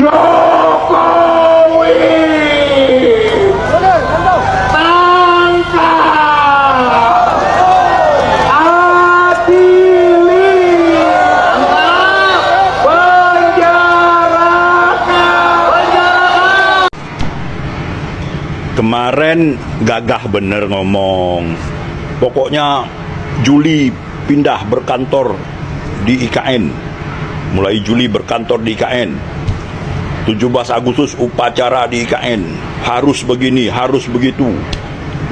Jokowi tangkap, adili, penjarakan. Kemarin gagah bener ngomong, pokoknya Juli pindah berkantor di IKN. Mulai Juli berkantor di IKN. 17 Agustus upacara di IKN. Harus begini, harus begitu.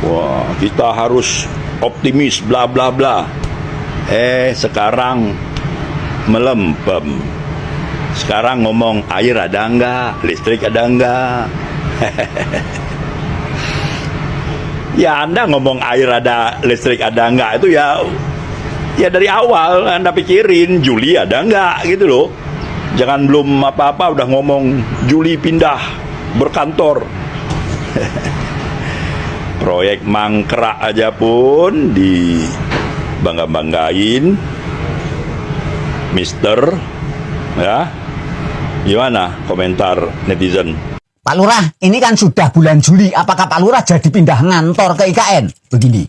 Wah, kita harus optimis, bla bla bla. Sekarang melempem. Sekarang ngomong air ada enggak, listrik ada enggak. Ya Anda ngomong air ada, listrik ada enggak, itu ya dari awal Anda pikirin Juli ada enggak gitu loh. Jangan belum apa-apa udah ngomong Juli pindah berkantor. Proyek mangkrak aja pun dibangga-banggain. Mister, ya. Gimana komentar netizen? Pak Lurah, ini kan sudah bulan Juli. Apakah Pak Lurah jadi pindah ngantor ke IKN? Begini,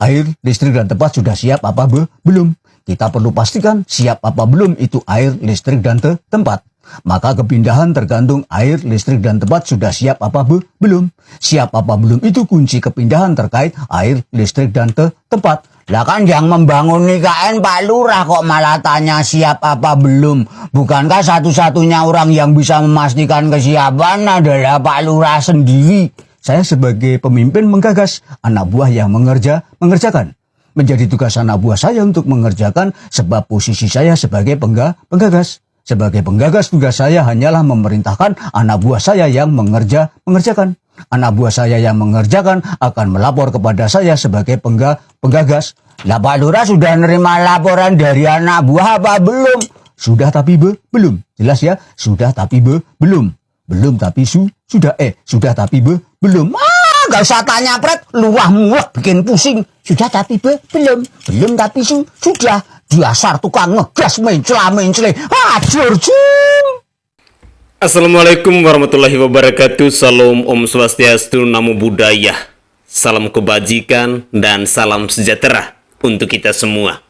air, listrik, dan tempat sudah siap apa belum? Kita perlu pastikan siap apa belum itu air, listrik, dan tempat. Maka kepindahan tergantung air, listrik, dan tempat sudah siap apa belum. Siap apa belum itu kunci kepindahan terkait air, listrik, dan tempat. Lah kan yang membangun IKN Pak Lurah kok malah tanya siap apa belum. Bukankah satu-satunya orang yang bisa memastikan kesiapan adalah Pak Lurah sendiri? Saya sebagai pemimpin menggagas, anak buah yang mengerjakan. Menjadi tugas anak buah saya untuk mengerjakan sebab posisi saya sebagai penggagas. Sebagai penggagas tugas saya hanyalah memerintahkan anak buah saya yang mengerjakan. Anak buah saya yang mengerjakan akan melapor kepada saya sebagai penggagas. Lah Pak Lurah sudah nerima laporan dari anak buah apa belum? Sudah tapi belum. Jelas ya? Sudah tapi belum. Belum tapi sudah tapi belum. Gak usah tanya pret, luah muak bikin pusing. Sudah tapi belum. Belum tapi sudah. Dasar tukang ngegas mencela-mencele. Hancur jum. Assalamualaikum warahmatullahi wabarakatuh. Salam Om Swastiastu, Namo Buddhaya. Salam kebajikan dan salam sejahtera untuk kita semua.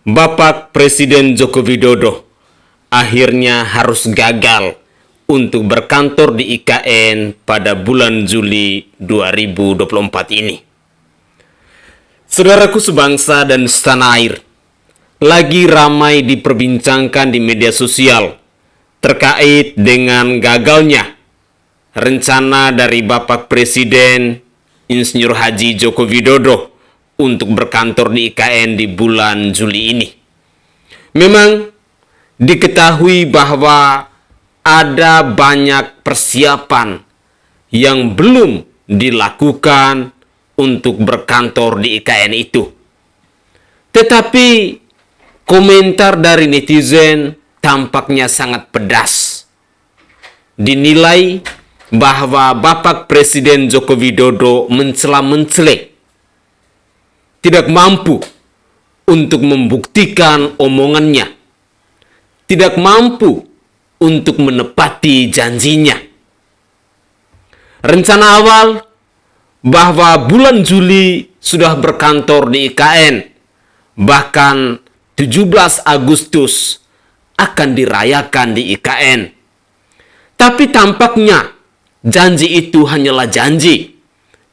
Bapak Presiden Joko Widodo akhirnya harus gagal untuk berkantor di IKN pada bulan Juli 2024 ini. Saudaraku sebangsa dan setanah air, lagi ramai diperbincangkan di media sosial terkait dengan gagalnya rencana dari Bapak Presiden Insinyur Haji Joko Widodo untuk berkantor di IKN di bulan Juli ini. Memang diketahui bahwa ada banyak persiapan yang belum dilakukan untuk berkantor di IKN itu. Tetapi komentar dari netizen tampaknya sangat pedas. Dinilai bahwa Bapak Presiden Joko Widodo mencela-mencele, tidak mampu untuk membuktikan omongannya, tidak mampu untuk menepati janjinya. Rencana awal bahwa bulan Juli sudah berkantor di IKN, bahkan 17 Agustus akan dirayakan di IKN. Tapi tampaknya janji itu hanyalah janji,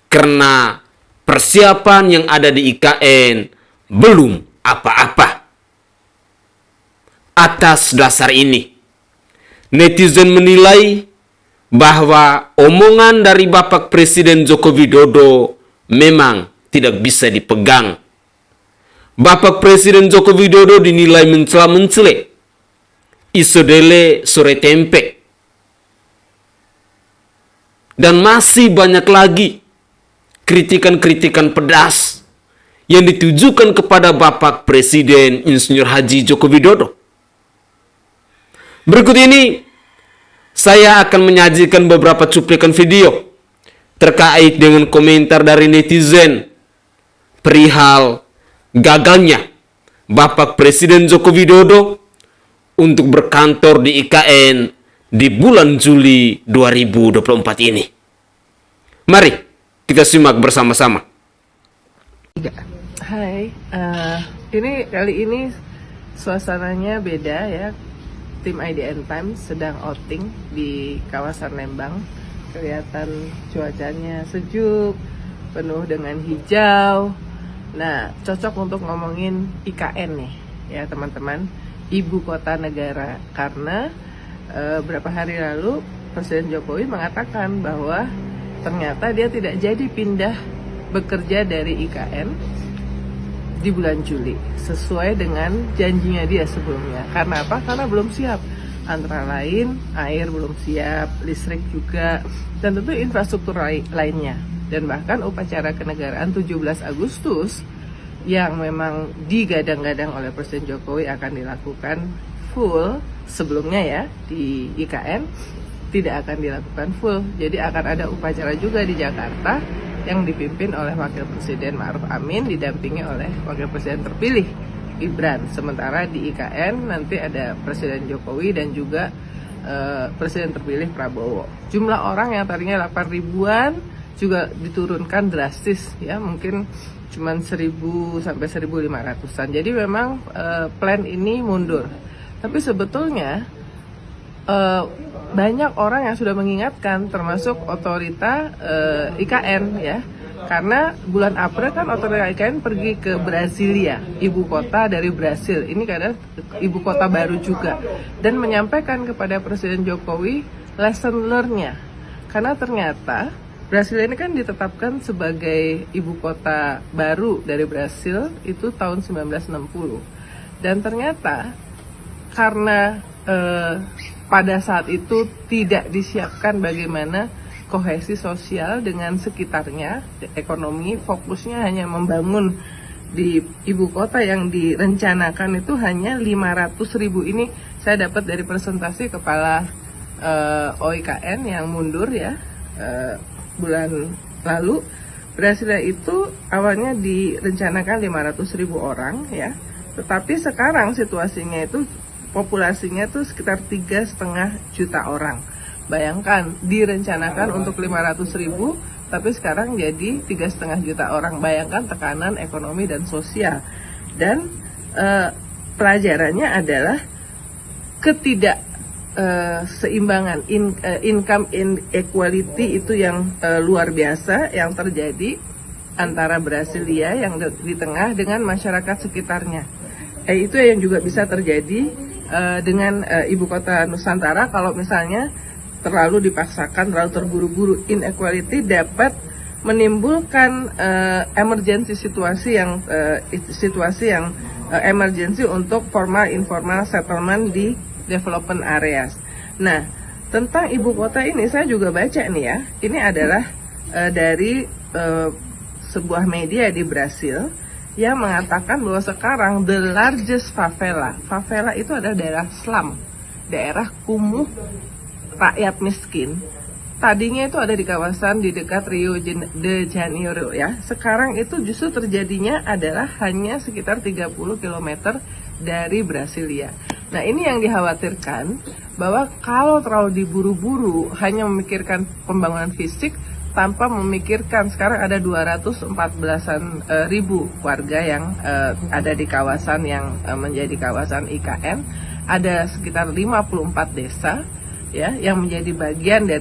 karena persiapan yang ada di IKN belum apa-apa. Atas dasar ini, netizen menilai bahwa omongan dari Bapak Presiden Joko Widodo memang tidak bisa dipegang. Bapak Presiden Joko Widodo dinilai mencela-mencele, isodele sore tempe, dan masih banyak lagi kritikan-kritikan pedas yang ditujukan kepada Bapak Presiden Insinyur Haji Joko Widodo. Berikut ini saya akan menyajikan beberapa cuplikan video terkait dengan komentar dari netizen perihal gagalnya Bapak Presiden Joko Widodo untuk berkantor di IKN di bulan Juli 2024 ini? Mari kita simak bersama-sama. Hai, ini kali ini suasananya beda ya. Tim IDN Times sedang outing di kawasan Lembang. Kelihatan cuacanya sejuk, penuh dengan hijau. Nah, cocok untuk ngomongin IKN nih ya teman-teman, ibu kota negara. Karena beberapa hari lalu Presiden Jokowi mengatakan bahwa ternyata dia tidak jadi pindah bekerja dari IKN di bulan Juli sesuai dengan janjinya dia sebelumnya. Karena apa? Karena belum siap. Antara lain air belum siap, listrik juga, dan tentu infrastruktur lainnya. Dan bahkan upacara kenegaraan 17 Agustus yang memang digadang-gadang oleh Presiden Jokowi akan dilakukan full sebelumnya ya di IKN, tidak akan dilakukan full. Jadi akan ada upacara juga di Jakarta yang dipimpin oleh Wakil Presiden Ma'ruf Amin didampingi oleh Wakil Presiden terpilih Gibran. Sementara di IKN nanti ada Presiden Jokowi dan juga Presiden terpilih Prabowo. Jumlah orang yang tadinya 8 ribuan juga diturunkan drastis ya, mungkin cuma 1.000 sampai 1.500-an. Jadi memang plan ini mundur. Tapi sebetulnya banyak orang yang sudah mengingatkan, termasuk otorita IKN ya, karena bulan April kan otorita IKN pergi ke Brasilia, ibu kota dari Brasil. Ini karena ibu kota baru juga, dan menyampaikan kepada Presiden Jokowi lesson learn-nya. Karena ternyata Brasilia ini kan ditetapkan sebagai ibu kota baru dari Brasil itu tahun 1960, dan ternyata karena pada saat itu tidak disiapkan bagaimana kohesi sosial dengan sekitarnya, ekonomi fokusnya hanya membangun di ibu kota yang direncanakan itu hanya 500.000. Ini saya dapat dari presentasi kepala OIKN yang mundur ya bulan lalu. Brasilia itu awalnya direncanakan 500.000 orang ya, tetapi sekarang situasinya itu populasinya tuh sekitar 3,5 juta orang. Bayangkan, direncanakan untuk 500.000, tapi sekarang jadi 3,5 juta orang. Bayangkan tekanan ekonomi dan sosial. Dan pelajarannya adalah ketidakseimbangan, income inequality itu yang luar biasa yang terjadi antara Brasilia yang di tengah dengan masyarakat sekitarnya. Itu yang juga bisa terjadi dengan ibu kota Nusantara kalau misalnya terlalu dipaksakan, terlalu terburu-buru. Inequality dapat menimbulkan emergency situasi yang emergency untuk formal informal settlement di development areas. Nah, tentang ibu kota ini saya juga baca nih ya. Ini adalah dari sebuah media di Brasil yang mengatakan bahwa sekarang the largest favela itu adalah daerah slum, daerah kumuh rakyat miskin. Tadinya itu ada di kawasan di dekat Rio de Janeiro ya. Sekarang itu justru terjadinya adalah hanya sekitar 30 km dari Brasilia. Nah, ini yang dikhawatirkan, bahwa kalau terlalu diburu-buru hanya memikirkan pembangunan fisik tanpa memikirkan sekarang ada 214-an ribu warga yang ada di kawasan yang menjadi kawasan IKN, ada sekitar 54 desa ya yang menjadi bagian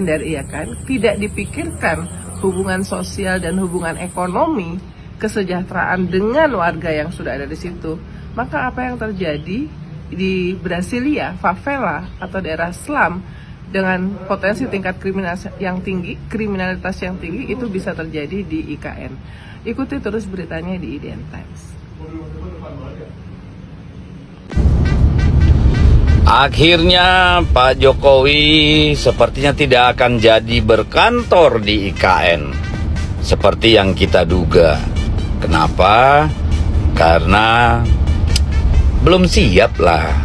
dari IKN. Tidak dipikirkan hubungan sosial dan hubungan ekonomi, kesejahteraan dengan warga yang sudah ada di situ. Maka apa yang terjadi di Brasilia, favela atau daerah slum dengan potensi tingkat kriminalitas yang tinggi itu bisa terjadi di IKN. Ikuti terus beritanya di IDN Times. Akhirnya Pak Jokowi sepertinya tidak akan jadi berkantor di IKN seperti yang kita duga. Kenapa? Karena belum siap lah.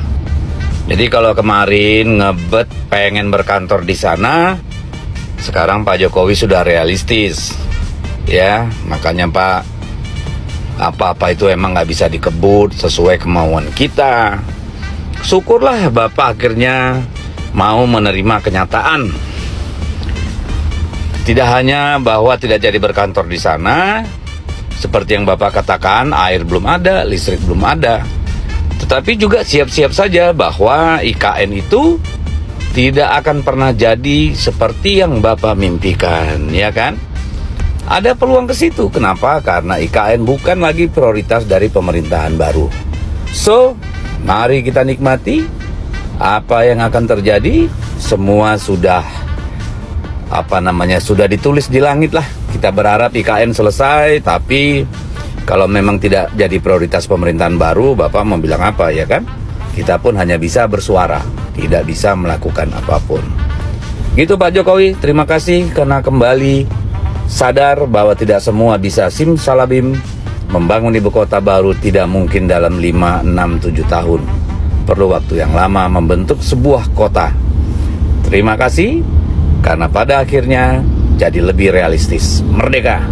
Jadi kalau kemarin ngebet pengen berkantor di sana, sekarang Pak Jokowi sudah realistis. Ya, makanya Pak, apa-apa itu emang nggak bisa dikebut sesuai kemauan kita. syukurlah Bapak akhirnya mau menerima kenyataan. Tidak hanya bahwa tidak jadi berkantor di sana, seperti yang Bapak katakan, air belum ada, listrik belum ada. Tetapi juga siap-siap saja bahwa IKN itu tidak akan pernah jadi seperti yang Bapak mimpikan, ya kan? Ada peluang ke situ. Kenapa? Karena IKN bukan lagi prioritas dari pemerintahan baru. So, mari kita nikmati apa yang akan terjadi. Semua sudah sudah ditulis di langit lah. Kita berharap IKN selesai, tapi kalau memang tidak jadi prioritas pemerintahan baru, Bapak mau bilang apa, ya kan? Kita pun hanya bisa bersuara, tidak bisa melakukan apapun. Gitu Pak Jokowi, terima kasih karena kembali sadar bahwa tidak semua bisa simsalabim. Membangun ibu kota baru tidak mungkin dalam 5, 6, 7 tahun. Perlu waktu yang lama membentuk sebuah kota. Terima kasih, karena pada akhirnya jadi lebih realistis. Merdeka!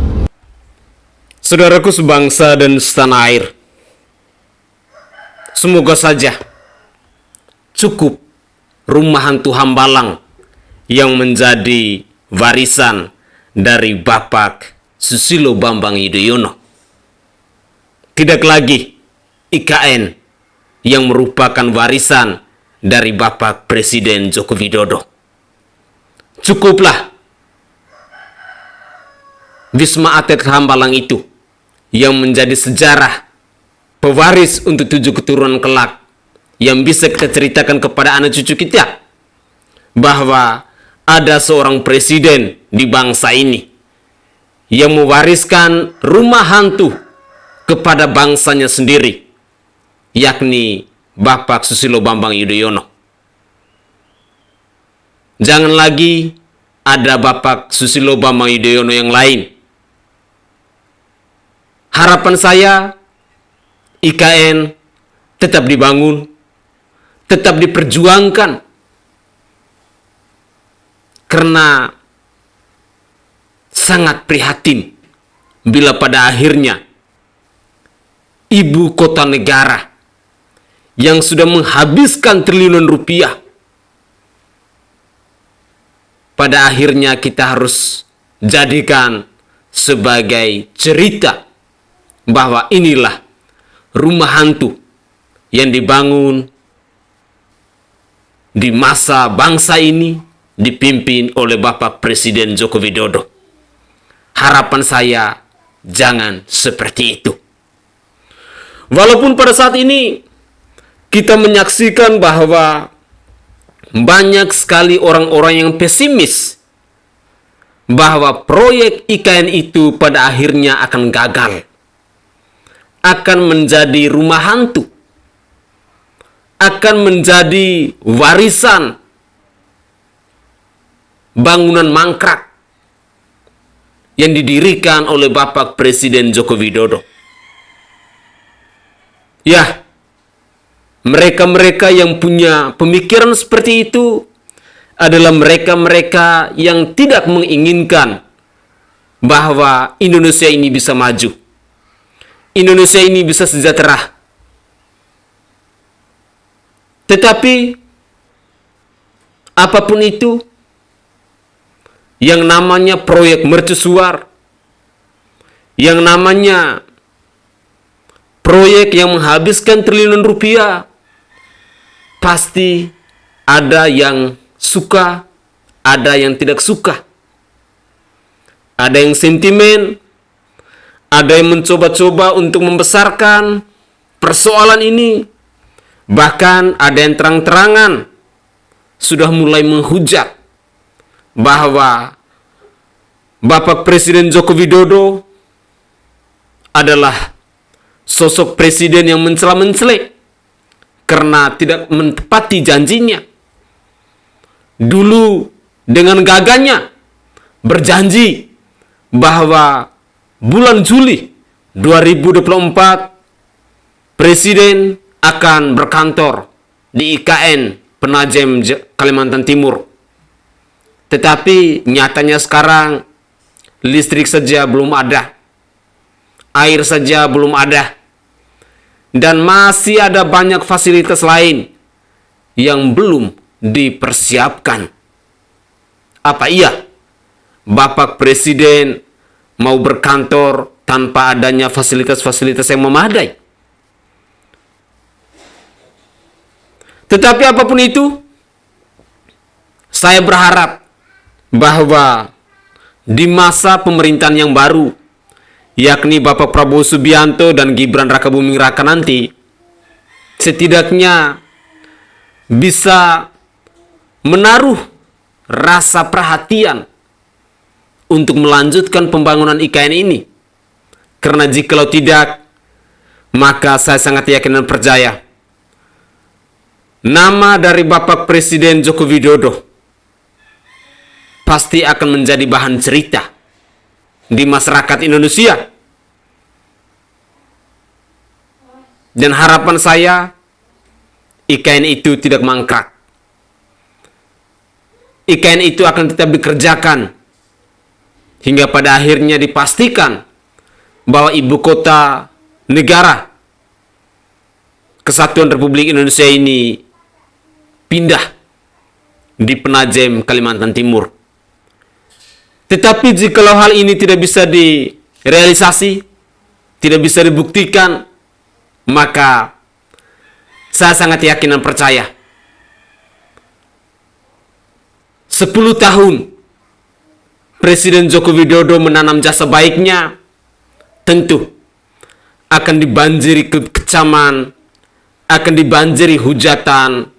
Saudaraku sebangsa dan setanah air, semoga saja cukup rumah hantu Hambalang yang menjadi warisan dari Bapak Susilo Bambang Yudhoyono. Tidak lagi IKN yang merupakan warisan dari Bapak Presiden Joko Widodo. Cukuplah Wisma Atlet Hambalang itu yang menjadi sejarah pewaris untuk 7 keturunan kelak, yang bisa kita ceritakan kepada anak cucu kita bahwa ada seorang presiden di bangsa ini yang mewariskan rumah hantu kepada bangsanya sendiri, yakni Bapak Susilo Bambang Yudhoyono. Jangan lagi ada Bapak Susilo Bambang Yudhoyono yang lain. Harapan saya IKN tetap dibangun, tetap diperjuangkan, karena sangat prihatin bila pada akhirnya ibu kota negara yang sudah menghabiskan triliunan rupiah, pada akhirnya kita harus jadikan sebagai cerita bahwa inilah rumah hantu yang dibangun di masa bangsa ini dipimpin oleh Bapak Presiden Joko Widodo. Harapan saya jangan seperti itu. Walaupun pada saat ini kita menyaksikan bahwa banyak sekali orang-orang yang pesimis bahwa proyek IKN itu pada akhirnya akan gagal, akan menjadi rumah hantu, akan menjadi warisan bangunan mangkrak yang didirikan oleh Bapak Presiden Joko Widodo. Ya, mereka-mereka yang punya pemikiran seperti itu adalah mereka-mereka yang tidak menginginkan bahwa Indonesia ini bisa maju, Indonesia ini bisa sejahtera. Tetapi apapun itu, yang namanya proyek mercusuar, yang namanya proyek yang menghabiskan triliunan rupiah, pasti ada yang suka, ada yang tidak suka. Ada yang sentimen, ada yang mencoba-coba untuk membesarkan persoalan ini. Bahkan ada yang terang-terangan sudah mulai menghujat bahwa Bapak Presiden Joko Widodo adalah sosok presiden yang mencela-mencela karena tidak menepati janjinya. Dulu dengan gagahnya berjanji bahwa bulan Juli 2024 Presiden akan berkantor di IKN Penajem Kalimantan Timur. Tetapi nyatanya sekarang listrik saja belum ada, air saja belum ada, dan masih ada banyak fasilitas lain yang belum dipersiapkan. Apa iya Bapak Presiden mau berkantor tanpa adanya fasilitas-fasilitas yang memadai? Tetapi apapun itu, saya berharap bahwa di masa pemerintahan yang baru, yakni Bapak Prabowo Subianto dan Gibran Rakabuming Raka nanti, setidaknya bisa menaruh rasa perhatian untuk melanjutkan pembangunan IKN ini. Karena jikalau tidak, maka saya sangat yakin dan percaya nama dari Bapak Presiden Joko Widodo pasti akan menjadi bahan cerita di masyarakat Indonesia. Dan harapan saya, IKN itu tidak mangkrak. IKN itu akan tetap dikerjakan hingga pada akhirnya dipastikan bahwa ibu kota negara Kesatuan Republik Indonesia ini pindah di Penajem, Kalimantan Timur. Tetapi jikalau hal ini tidak bisa direalisasi, tidak bisa dibuktikan, maka saya sangat yakin dan percaya 10 tahun Presiden Joko Widodo menanam jasa baiknya tentu akan dibanjiri kecaman, akan dibanjiri hujatan,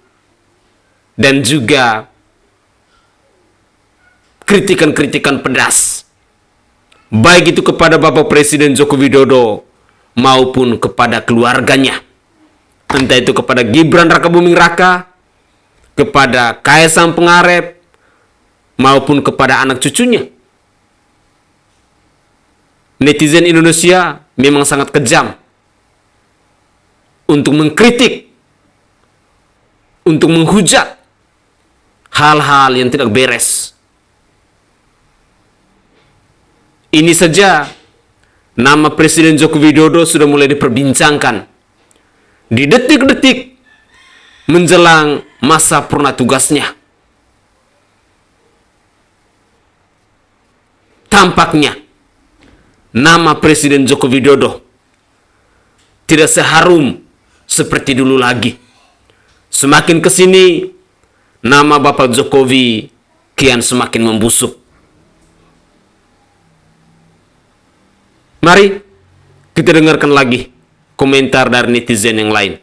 dan juga kritikan-kritikan pedas, baik itu kepada Bapak Presiden Joko Widodo maupun kepada keluarganya, entah itu kepada Gibran Rakabuming Raka, kepada Kaisang Pangarep, maupun kepada anak cucunya. Netizen Indonesia memang sangat kejam untuk mengkritik, untuk menghujat hal-hal yang tidak beres. Ini saja nama Presiden Joko Widodo sudah mulai diperbincangkan di detik-detik menjelang masa purna tugasnya. Tampaknya nama Presiden Joko Widodo tidak seharum seperti dulu lagi. Semakin kesini, nama Bapak Jokowi kian semakin membusuk. Mari kita dengarkan lagi komentar dari netizen yang lain.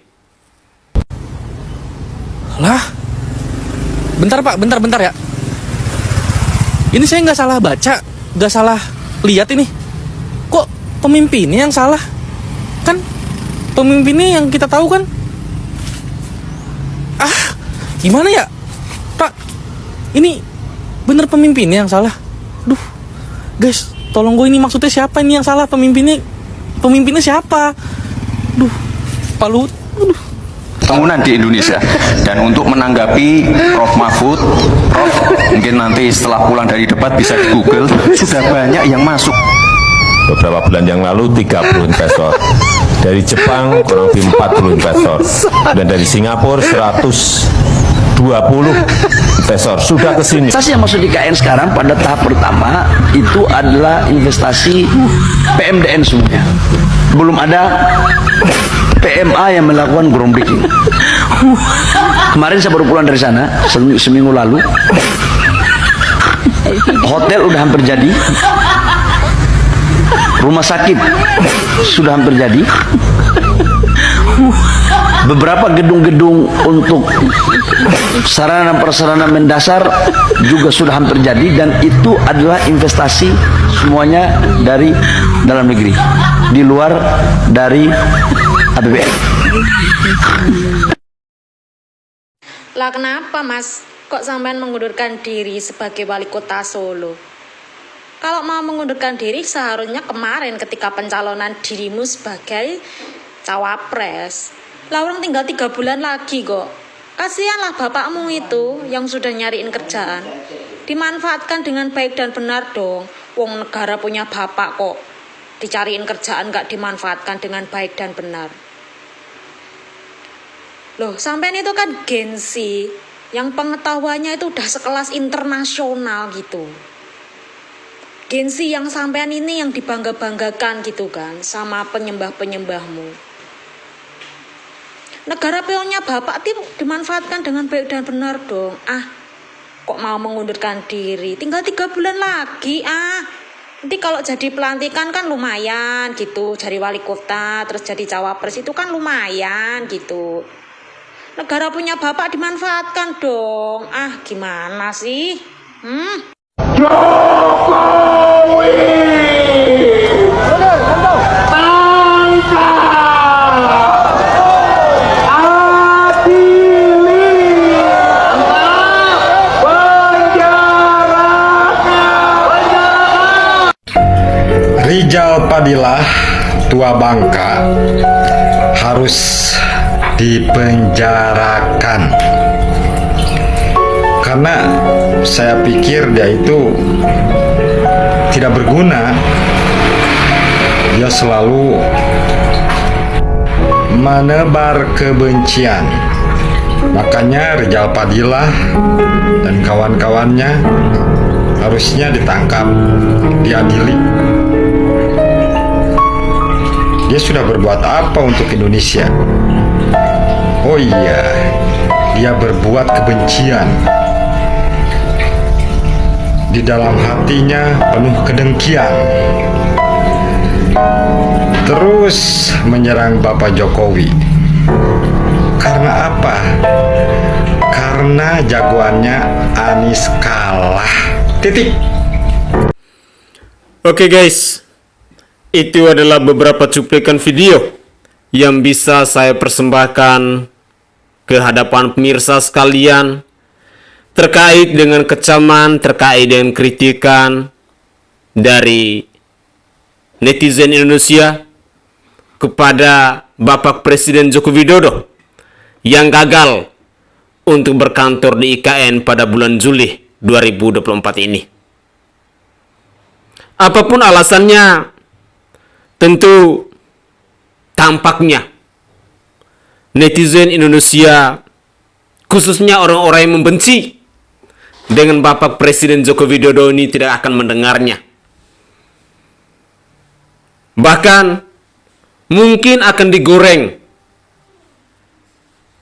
Lah, bentar Pak, bentar ya. Ini saya nggak salah baca, nggak salah lihat ini. Kok pemimpinnya yang salah? Kan pemimpinnya yang kita tahu kan? Gimana ya, Pak? Ini bener pemimpinnya yang salah. Duh, guys, tolong gue, ini maksudnya siapa ini yang salah? Pemimpinnya siapa? Duh, Pak Luhut. Bangunan di Indonesia. Dan untuk menanggapi Prof Mahfud, Prof mungkin nanti setelah pulang dari debat bisa di Google, sudah banyak yang masuk. Beberapa bulan yang lalu 30 investor, dari Jepang kurang lebih 40 investor, dan dari Singapura 120 investor sudah ke sini. Investasi yang masuk di IKN sekarang pada tahap pertama itu adalah investasi PMDN semuanya. Belum ada PMA yang melakukan groundbreaking. Kemarin saya baru pulang dari sana, seminggu lalu. Hotel udah hampir jadi. Rumah sakit sudah hampir jadi. Beberapa gedung-gedung untuk sarana dan prasarana mendasar juga sudah hampir jadi, dan itu adalah investasi semuanya dari dalam negeri, di luar dari APBN. Lah kenapa Mas kok sampean mengundurkan diri sebagai wali kota Solo? Kalau mau mengundurkan diri seharusnya kemarin ketika pencalonan dirimu sebagai cawapres. Lah orang tinggal 3 bulan lagi kok. Kasihanlah bapakmu itu yang sudah nyariin kerjaan. Dimanfaatkan dengan baik dan benar dong. Wong negara punya bapak kok. Dicariin kerjaan gak dimanfaatkan dengan baik dan benar. Loh, sampean itu kan gengsi yang pengetahuannya itu udah sekelas internasional gitu. Gengsi yang sampean ini yang dibangga-banggakan gitu kan sama penyembah-penyembahmu. Negara peonnya Bapak itu dimanfaatkan dengan baik dan benar dong. Kok mau mengundurkan diri? Tinggal 3 bulan lagi Nanti kalau jadi pelantikan kan lumayan gitu. Jadi wali kota, terus jadi cawapres itu kan lumayan gitu. Negara punya Bapak dimanfaatkan dong. Gimana sih? Rijal Padilla, tua Bangka, harus dipenjarakan karena saya pikir dia itu tidak berguna. Dia selalu menebar kebencian. Makanya Rijal Padilla dan kawan-kawannya harusnya ditangkap, diadili. Dia sudah berbuat apa untuk Indonesia? Oh iya, dia berbuat kebencian. Di dalam hatinya penuh kedengkian. Terus menyerang Bapak Jokowi. Karena apa? Karena jagoannya Anies kalah. Titik. Oke guys, itu adalah beberapa cuplikan video yang bisa saya persembahkan ke hadapan pemirsa sekalian terkait dengan kecaman, terkait dengan kritikan dari netizen Indonesia kepada Bapak Presiden Joko Widodo yang gagal untuk berkantor di IKN pada bulan Juli 2024 ini. Apapun alasannya, tentu tampaknya netizen Indonesia, khususnya orang-orang yang membenci dengan Bapak Presiden Joko Widodo ini, tidak akan mendengarnya. Bahkan mungkin akan digoreng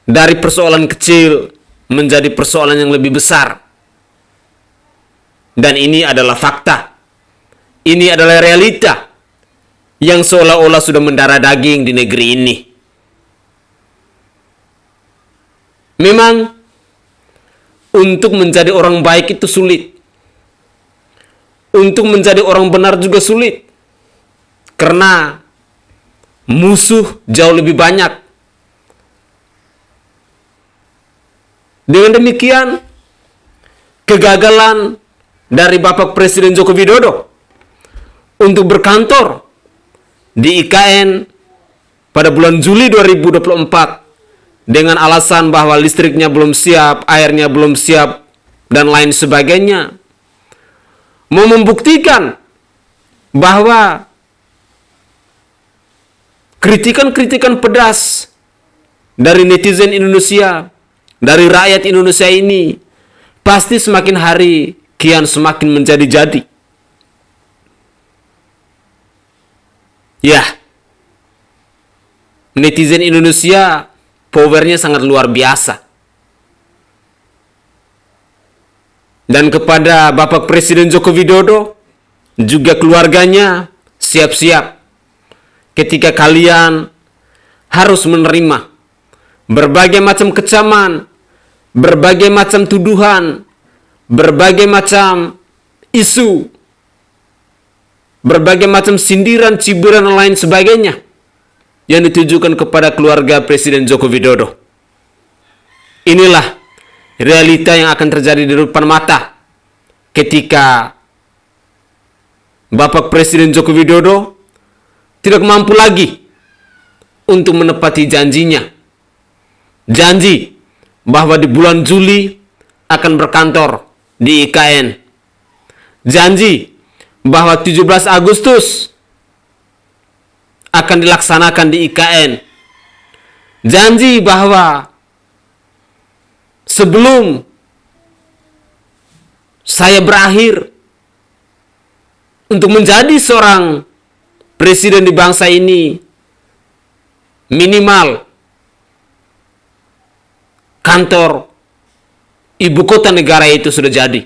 dari persoalan kecil menjadi persoalan yang lebih besar. Dan ini adalah fakta. Ini adalah realita yang seolah-olah sudah mendarah daging di negeri ini. Memang untuk menjadi orang baik itu sulit. Untuk menjadi orang benar juga sulit. Karena musuh jauh lebih banyak. Dengan demikian, kegagalan dari Bapak Presiden Joko Widodo untuk berkantor di IKN pada bulan Juli 2024 dengan alasan bahwa listriknya belum siap, airnya belum siap, dan lain sebagainya, mau membuktikan bahwa kritikan-kritikan pedas dari netizen Indonesia, dari rakyat Indonesia ini, pasti semakin hari kian semakin menjadi-jadi. Ya, netizen Indonesia powernya sangat luar biasa. Dan kepada Bapak Presiden Joko Widodo, juga keluarganya, siap-siap ketika kalian harus menerima berbagai macam kecaman, berbagai macam tuduhan, berbagai macam isu, berbagai macam sindiran, cibiran, dan lain sebagainya yang ditujukan kepada keluarga Presiden Joko Widodo. Inilah realita yang akan terjadi di depan mata ketika Bapak Presiden Joko Widodo tidak mampu lagi untuk menepati janjinya. Janji bahwa di bulan Juli akan berkantor di IKN. Janji bahwa 17 Agustus akan dilaksanakan di IKN. Janji bahwa sebelum saya berakhir untuk menjadi seorang presiden di bangsa ini, minimal kantor ibu kota negara itu sudah jadi.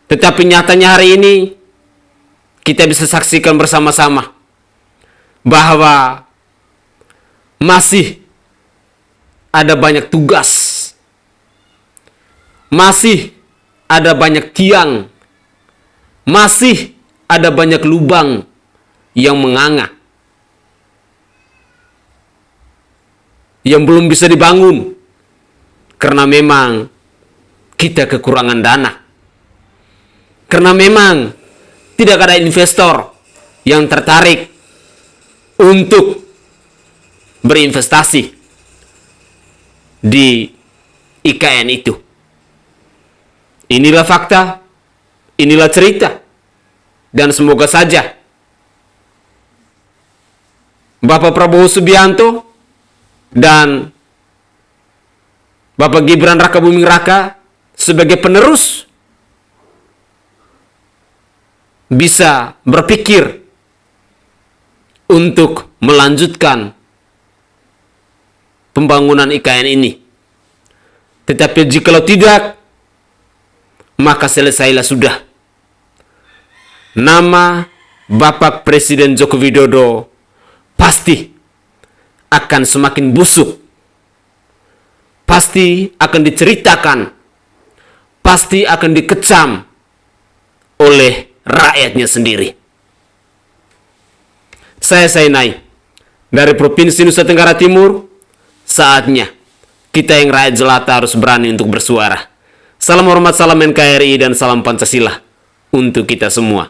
Tetapi nyatanya hari ini kita bisa saksikan bersama-sama bahwa masih ada banyak tugas, masih ada banyak tiang, masih ada banyak lubang yang menganga, yang belum bisa dibangun karena memang kita kekurangan dana, karena memang tidak ada investor yang tertarik untuk berinvestasi di IKN itu. Inilah fakta, inilah cerita, dan semoga saja Bapak Prabowo Subianto dan Bapak Gibran Rakabuming Raka sebagai penerus bisa berpikir untuk melanjutkan pembangunan IKN ini. Tetapi jikalau tidak, maka selesailah sudah. Nama Bapak Presiden Joko Widodo pasti akan semakin busuk, pasti akan diceritakan, pasti akan dikecam oleh rakyatnya sendiri. Saya Sainai dari Provinsi Nusa Tenggara Timur. Saatnya kita yang rakyat jelata harus berani untuk bersuara. Salam hormat, salam NKRI, dan salam Pancasila untuk kita semua.